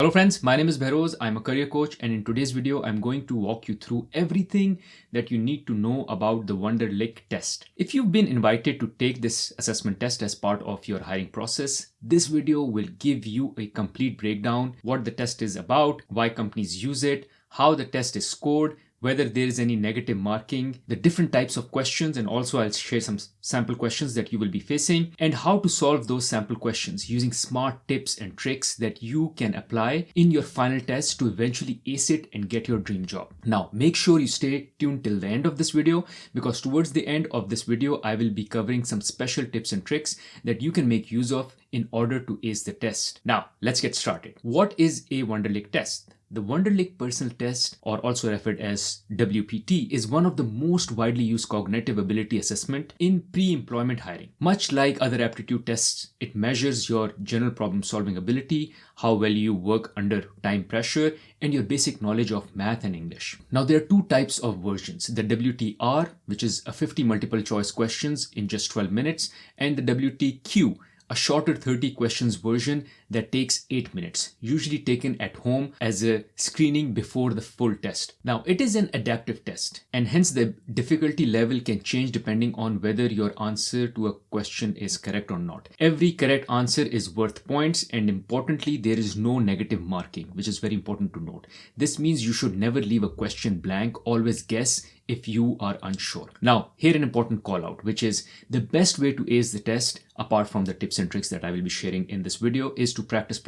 Hello friends, my name is Bahroz. I'm a career coach, and in today's video I'm going to walk you through everything that you need to know about the WONDERLIC test. If you've been invited to take this assessment test as part of your hiring process, this video will give you a complete breakdown, what the test is about, why companies use it, how the test is scored, whether there is any negative marking, the different types of questions, and also I'll share some sample questions that you will be facing and how to solve those sample questions using smart tips and tricks that you can apply in your final test to eventually ace it and get your dream job. Now, make sure you stay tuned till the end of this video, because towards the end of this video, I will be covering some special tips and tricks that you can make use of in order to ace the test. Now, let's get started. What is a WONDERLIC test? The WONDERLIC Personal Test, or also referred as WPT, is one of the most widely used cognitive ability assessment in pre-employment hiring. Much like other aptitude tests, it measures your general problem-solving ability, how well you work under time pressure, and your basic knowledge of math and English. Now, there are two types of versions: the WTR, which is a 50 multiple choice questions in just 12 minutes, and the WTQ, a shorter 30 questions version that takes 8 minutes, usually taken at home as a screening before the full test. Now, it is an adaptive test, and hence the difficulty level can change depending on whether your answer to a question is correct or not. Every correct answer is worth points, and importantly, there is no negative marking, which is very important to note. This means you should never leave a question blank, always guess if you are unsure. Now, here an important call out, which is the best way to ace the test, apart from the tips and tricks that I will be sharing in this video, is to practice.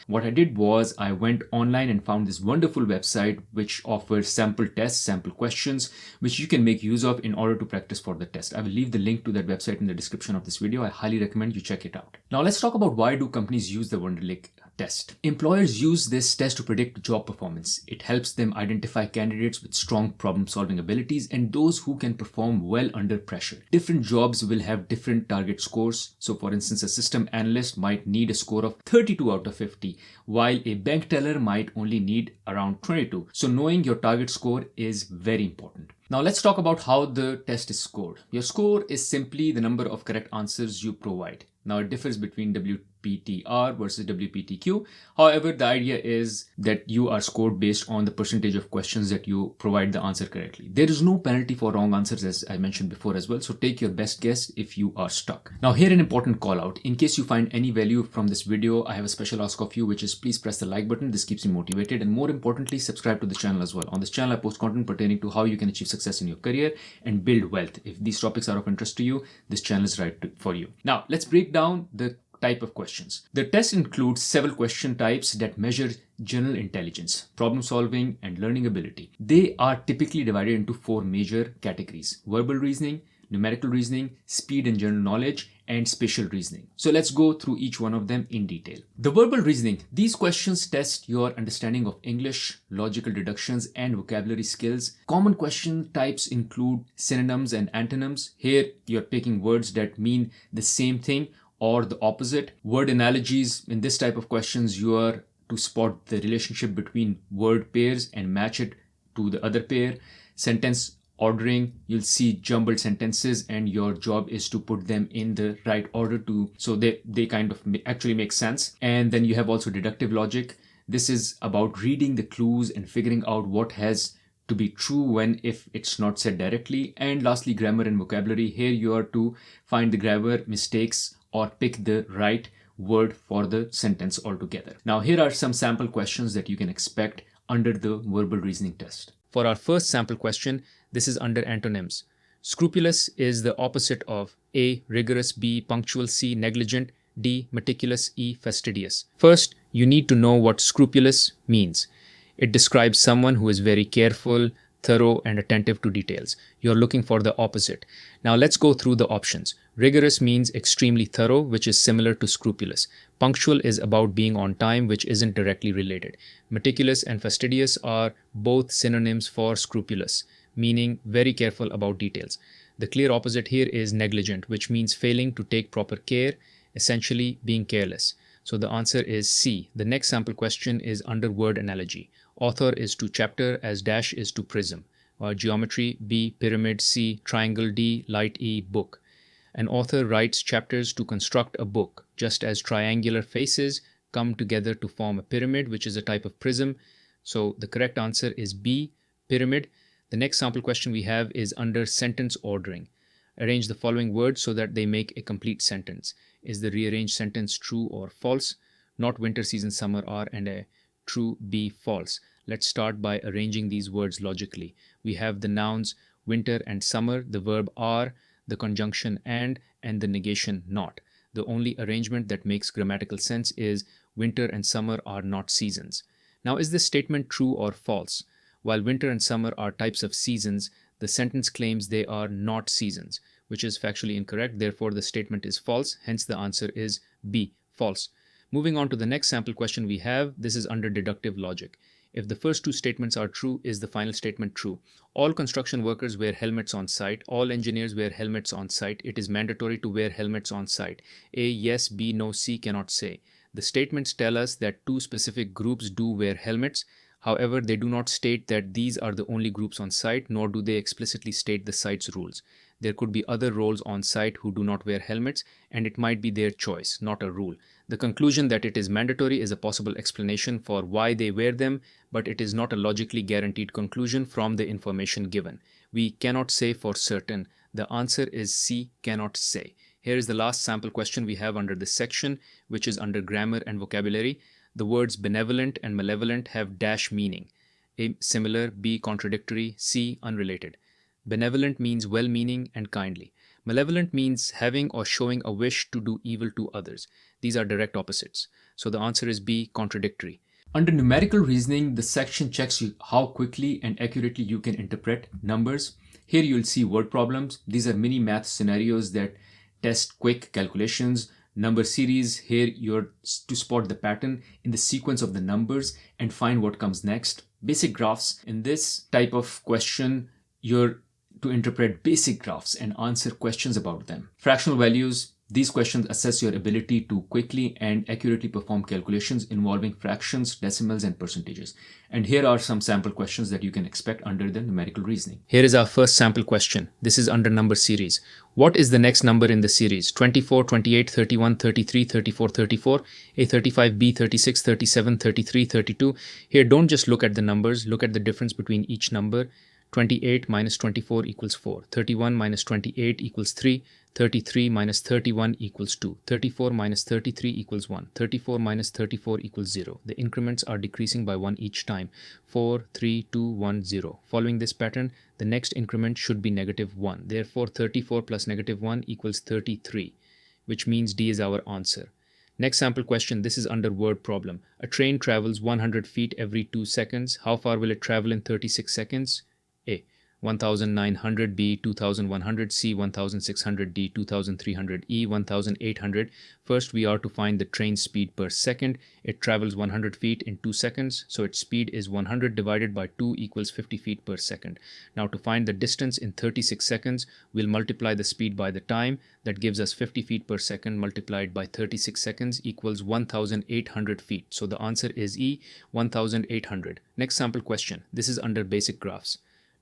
What I did was I went online and found this wonderful website which offers sample tests, sample questions, which you can make use of in order to practice for the test. I will leave the link to that website in the description of this video. I highly recommend you check it out. Now, let's talk about why do companies use the WONDERLIC test. Employers use this test to predict job performance. It helps them identify candidates with strong problem-solving abilities and those who can perform well under pressure. Different jobs will have different target scores. So for instance, a system analyst might need a score of 32 out of 50, while a bank teller might only need around 22. So knowing your target score is very important. Now let's talk about how the test is scored. Your score is simply the number of correct answers you provide. Now it differs between WPTR versus WPTQ. However, the idea is that you are scored based on the percentage of questions that you provide the answer correctly. There is no penalty for wrong answers, as I mentioned before as well. So take your best guess if you are stuck. Now here an important call out. In case you find any value from this video, I have a special ask of you, which is please press the like button. This keeps me motivated, and more importantly, subscribe to the channel as well. On this channel, I post content pertaining to how you can achieve success in your career and build wealth. If these topics are of interest to you, this channel is right for you. Now let's break down the type of questions. The test includes several question types that measure general intelligence, problem solving, and learning ability. They are typically divided into four major categories: verbal reasoning, numerical reasoning, speed and general knowledge, and spatial reasoning. So let's go through each one of them in detail. The verbal reasoning. These questions test your understanding of English, logical deductions, and vocabulary skills. Common question types include synonyms and antonyms. Here you're picking words that mean the same thing or the opposite. Word analogies. In this type of questions, you are to spot the relationship between word pairs and match it to the other pair. Sentence ordering. You'll see jumbled sentences and your job is to put them in the right order so they kind of actually make sense. And then you have also deductive logic. This is about reading the clues and figuring out what has to be true when if it's not said directly. And lastly, grammar and vocabulary. Here you are to find the grammar mistakes or pick the right word for the sentence altogether. Now here are some sample questions that you can expect under the verbal reasoning test. For our first sample question, this is under antonyms. Scrupulous is the opposite of A, rigorous, B, punctual, C, negligent, D, meticulous, E, fastidious. First, you need to know what scrupulous means. It describes someone who is very careful, thorough, and attentive to details. You're looking for the opposite. Now let's go through the options. Rigorous means extremely thorough, which is similar to scrupulous. Punctual is about being on time, which isn't directly related. Meticulous and fastidious are both synonyms for scrupulous, meaning very careful about details. The clear opposite here is negligent, which means failing to take proper care, essentially being careless. So the answer is C. The next sample question is under word analogy. Author is to chapter as dash is to prism. Geometry, B, pyramid, C, triangle, D, light, E, book. An author writes chapters to construct a book, just as triangular faces come together to form a pyramid, which is a type of prism. So the correct answer is B, pyramid. The next sample question we have is under sentence ordering. Arrange the following words so that they make a complete sentence. Is the rearranged sentence true or false? Not winter, season, summer are, and a true B, false. Let's start by arranging these words logically. We have the nouns winter and summer, the verb are, the conjunction and the negation not. The only arrangement that makes grammatical sense is winter and summer are not seasons. Now, is this statement true or false? While winter and summer are types of seasons, the sentence claims they are not seasons, which is factually incorrect. Therefore, the statement is false. Hence, the answer is B, false. Moving on to the next sample question we have, this is under deductive logic. If the first two statements are true, is the final statement true? All construction workers wear helmets on site. All engineers wear helmets on site. It is mandatory to wear helmets on site. A, yes, B, no, C, cannot say. The statements tell us that two specific groups do wear helmets. However, they do not state that these are the only groups on site, nor do they explicitly state the site's rules. There could be other roles on site who do not wear helmets, and it might be their choice, not a rule. The conclusion that it is mandatory is a possible explanation for why they wear them, but it is not a logically guaranteed conclusion from the information given. We cannot say for certain. The answer is C, cannot say. Here is the last sample question we have under this section, which is under grammar and vocabulary. The words benevolent and malevolent have dash meaning. A, similar, B, contradictory, C, unrelated. Benevolent means well-meaning and kindly. Malevolent means having or showing a wish to do evil to others. These are direct opposites. So the answer is B, contradictory. Under numerical reasoning, the section checks how quickly and accurately you can interpret numbers. Here you'll see word problems. These are mini math scenarios that test quick calculations. Number series, here you're to spot the pattern in the sequence of the numbers and find what comes next. Basic graphs. In this type of question, you're to interpret basic graphs and answer questions about them. Fractional values. These questions assess your ability to quickly and accurately perform calculations involving fractions, decimals, and percentages. And here are some sample questions that you can expect under the numerical reasoning. Here is our first sample question. This is under number series. What is the next number in the series? 24, 28, 31, 33, 34, 34, A, 35, B, 36, 37, 33, 32. Here, don't just look at the numbers, look at the difference between each number. 28 minus 24 equals 4. 31 minus 28 equals 3. 33 minus 31 equals 2. 34 minus 33 equals 1. 34 minus 34 equals 0. The increments are decreasing by 1 each time. 4, 3, 2, 1, 0. Following this pattern, the next increment should be negative 1. Therefore, 34 plus negative 1 equals 33, which means D is our answer. Next sample question, this is under word problem. A train travels 100 feet every 2 seconds. How far will it travel in 36 seconds? A, 1900, B, 2100, C, 1600, D, 2300, E, 1800. First, we are to find the train speed per second. It travels 100 feet in 2 seconds, so its speed is 100 divided by 2 equals 50 feet per second. Now, to find the distance in 36 seconds, we'll multiply the speed by the time. That gives us 50 feet per second multiplied by 36 seconds equals 1800 feet. So the answer is E, 1800. Next sample question. This is under basic graphs.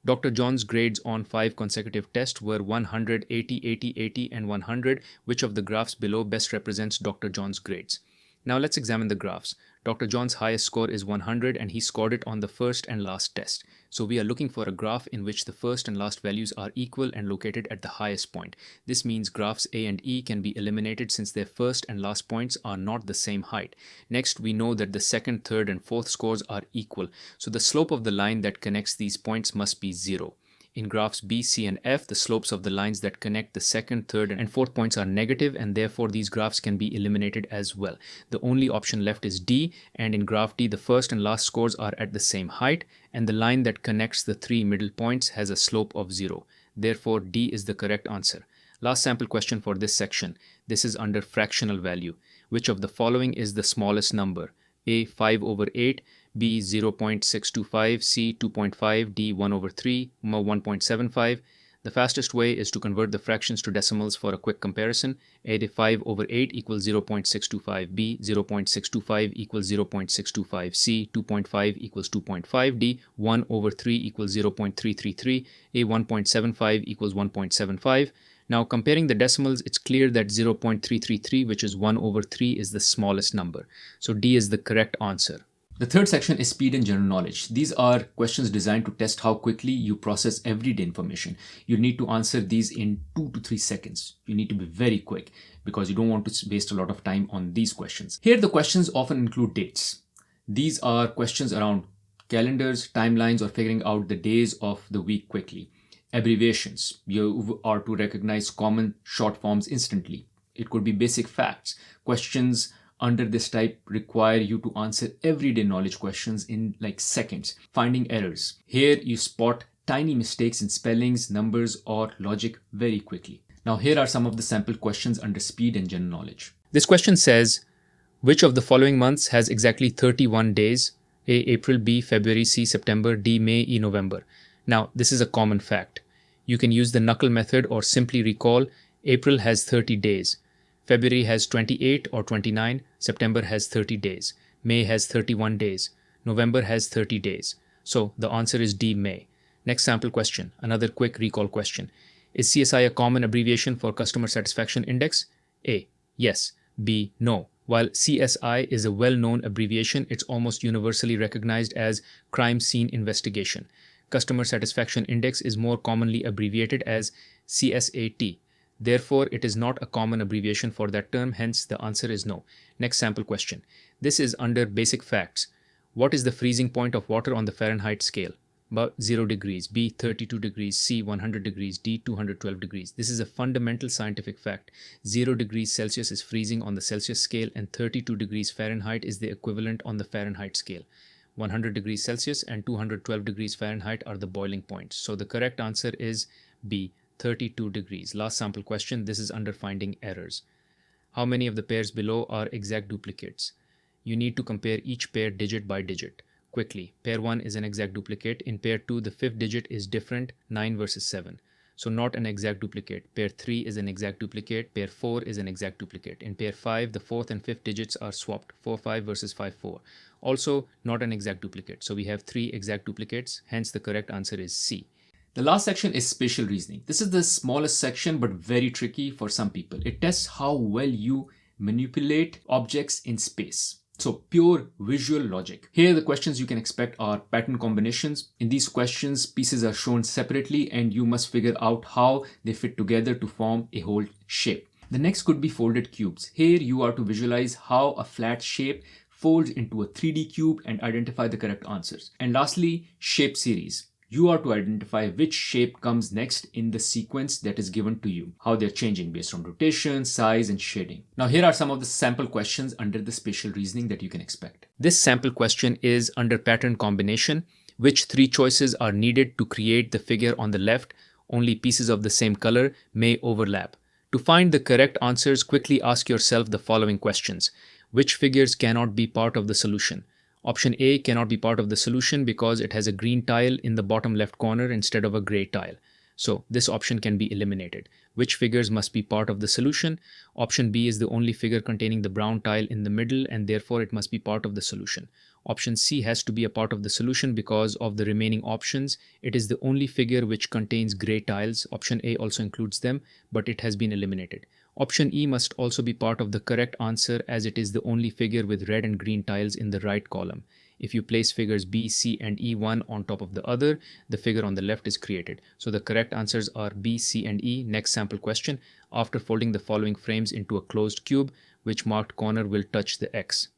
Dr. John's grades on 5 consecutive tests were 100, 80, 80, 80, and 100. Which of the graphs below best represents Dr. John's grades? Now let's examine the graphs. Dr. John's highest score is 100 and he scored it on the first and last test. So we are looking for a graph in which the first and last values are equal and located at the highest point. This means graphs A and E can be eliminated since their first and last points are not the same height. Next, we know that the second, third, and fourth scores are equal. So the slope of the line that connects these points must be 0. In graphs B, C, and F, the slopes of the lines that connect the second, third, and fourth points are negative, and therefore these graphs can be eliminated as well. The only option left is D, and in graph D, the first and last scores are at the same height, and the line that connects the 3 middle points has a slope of 0. Therefore, D is the correct answer. Last sample question for this section. This is under fractional value. Which of the following is the smallest number? A, 5 over 8, B, 0.625, C, 2.5, D, 1 over 3, 1.75. The fastest way is to convert the fractions to decimals for a quick comparison. A, 5 over 8 equals 0.625, B, 0.625 equals 0.625, C, 2.5 equals 2.5, D, 1 over 3 equals 0.333, A, 1.75 equals 1.75. Now comparing the decimals, it's clear that 0.333, which is 1 over 3, is the smallest number. So D is the correct answer. The third section is speed and general knowledge. These are questions designed to test how quickly you process everyday information. You need to answer these in 2 to 3 seconds. You need to be very quick because you don't want to waste a lot of time on these questions. Here the questions often include dates. These are questions around calendars, timelines, or figuring out the days of the week quickly. Abbreviations. You are to recognize common short forms instantly. It could be basic facts. Questions under this type require you to answer everyday knowledge questions in like seconds. Finding errors. Here you spot tiny mistakes in spellings, numbers, or logic very quickly. Now here are some of the sample questions under speed and general knowledge. This question says, which of the following months has exactly 31 days? A. April, B. February, C. September, D. May, E. November. Now this is a common fact. You can use the knuckle method or simply recall April has 30 days. February has 28 or 29, September has 30 days, May has 31 days, November has 30 days. So the answer is D, May. Next sample question, another quick recall question. Is CSI a common abbreviation for Customer Satisfaction Index? A. Yes. B. No. While CSI is a well-known abbreviation, it's almost universally recognized as Crime Scene Investigation. Customer Satisfaction Index is more commonly abbreviated as CSAT. Therefore, it is not a common abbreviation for that term, hence the answer is no. Next sample question. This is under basic facts. What is the freezing point of water on the Fahrenheit scale? About 0 degrees, B 32 degrees, C 100 degrees, D 212 degrees. This is a fundamental scientific fact. 0 degrees Celsius is freezing on the Celsius scale and 32 degrees Fahrenheit is the equivalent on the Fahrenheit scale. 100 degrees Celsius and 212 degrees Fahrenheit are the boiling points. So the correct answer is B, 32 degrees. Last sample question. This is under finding errors. How many of the pairs below are exact duplicates? You need to compare each pair digit by digit. Quickly. Pair 1 is an exact duplicate. In pair 2, the fifth digit is different, 9 versus 7. So not an exact duplicate. Pair 3 is an exact duplicate. Pair 4 is an exact duplicate. In pair 5, the fourth and fifth digits are swapped, 4, 5 versus 5, 4. Also not an exact duplicate. So we have 3 exact duplicates. Hence the correct answer is C. The last section is spatial reasoning. This is the smallest section but very tricky for some people. It tests how well you manipulate objects in space. So pure visual logic. Here the questions you can expect are pattern combinations. In these questions, pieces are shown separately and you must figure out how they fit together to form a whole shape. The next could be folded cubes. Here you are to visualize how a flat shape folds into a 3D cube and identify the correct answers. And lastly, shape series. You are to identify which shape comes next in the sequence that is given to you, how they're changing based on rotation, size, and shading. Now here are some of the sample questions under the spatial reasoning that you can expect. This sample question is under pattern combination. Which 3 choices are needed to create the figure on the left? Only pieces of the same color may overlap. To find the correct answers, quickly ask yourself the following questions. Which figures cannot be part of the solution? Option A cannot be part of the solution because it has a green tile in the bottom left corner instead of a gray tile. So this option can be eliminated. Which figures must be part of the solution? Option B is the only figure containing the brown tile in the middle and therefore it must be part of the solution. Option C has to be a part of the solution because of the remaining options. It is the only figure which contains gray tiles. Option A also includes them, but it has been eliminated. Option E must also be part of the correct answer as it is the only figure with red and green tiles in the right column. If you place figures B, C and E one on top of the other, the figure on the left is created. So the correct answers are B, C and E. Next sample question. After folding the following frames into a closed cube, which marked corner will touch the X?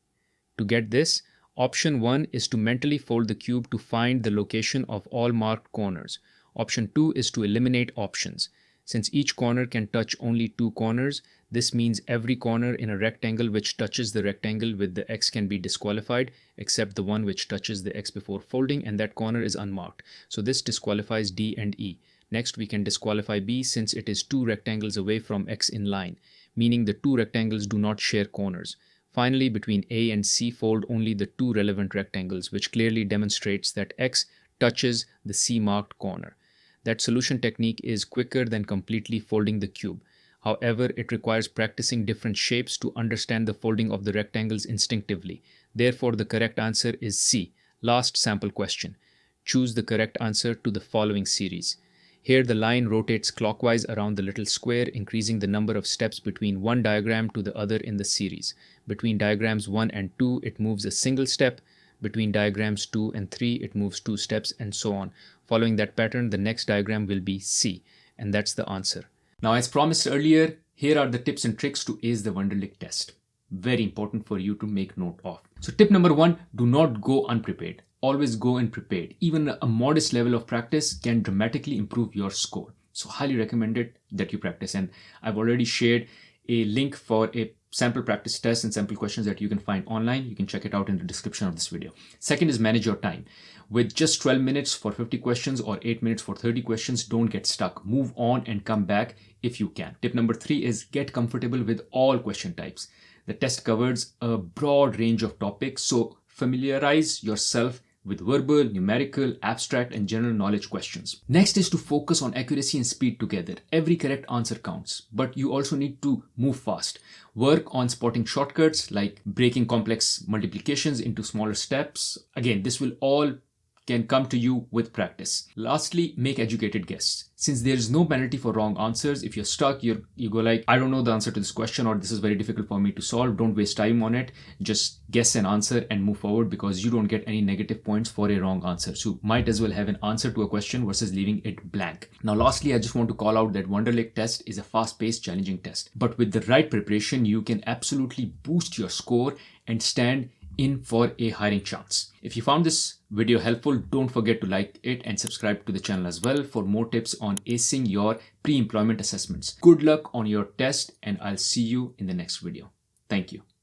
To get this, option 1 is to mentally fold the cube to find the location of all marked corners. Option 2 is to eliminate options. Since each corner can touch only 2 corners, this means every corner in a rectangle which touches the rectangle with the X can be disqualified, except the one which touches the X before folding, and that corner is unmarked. So this disqualifies D and E. Next, we can disqualify B since it is 2 rectangles away from X in line, meaning the 2 rectangles do not share corners. Finally, between A and C, fold only the 2 relevant rectangles, which clearly demonstrates that X touches the C marked corner. That solution technique is quicker than completely folding the cube. However, it requires practicing different shapes to understand the folding of the rectangles instinctively. Therefore, the correct answer is C. Last sample question. Choose the correct answer to the following series. Here the line rotates clockwise around the little square, increasing the number of steps between one diagram to the other in the series. Between diagrams 1 and 2, it moves a single step. Between diagrams 2 and 3, it moves 2 steps, and so on. Following that pattern, the next diagram will be C, and that's the answer. Now, as promised earlier, here are the tips and tricks to ace the Wonderlic test. Very important for you to make note of. So tip number 1, do not go unprepared. Always go in prepared. Even a modest level of practice can dramatically improve your score. So highly recommended that you practice. And I've already shared a link for a sample practice test and sample questions that you can find online. You can check it out in the description of this video. Second is manage your time. With just 12 minutes for 50 questions or 8 minutes for 30 questions, don't get stuck. Move on and come back if you can. Tip number 3 is get comfortable with all question types. The test covers a broad range of topics, so familiarize yourself with verbal, numerical, abstract, and general knowledge questions. Next is to focus on accuracy and speed together. Every correct answer counts, but you also need to move fast. Work on spotting shortcuts like breaking complex multiplications into smaller steps. Again, this will all can come to you with practice. Lastly, make educated guesses. Since there is no penalty for wrong answers, if you're stuck, you go like, I don't know the answer to this question, or this is very difficult for me to solve. Don't waste time on it. Just guess an answer and move forward, because you don't get any negative points for a wrong answer. So might as well have an answer to a question versus leaving it blank. Now, lastly, I just want to call out that Wonderlic test is a fast-paced, challenging test. But with the right preparation, you can absolutely boost your score and stand in for a hiring chance. If you found this video helpful, don't forget to like it and subscribe to the channel as well for more tips on acing your pre-employment assessments. Good luck on your test, and I'll see you in the next video. Thank you.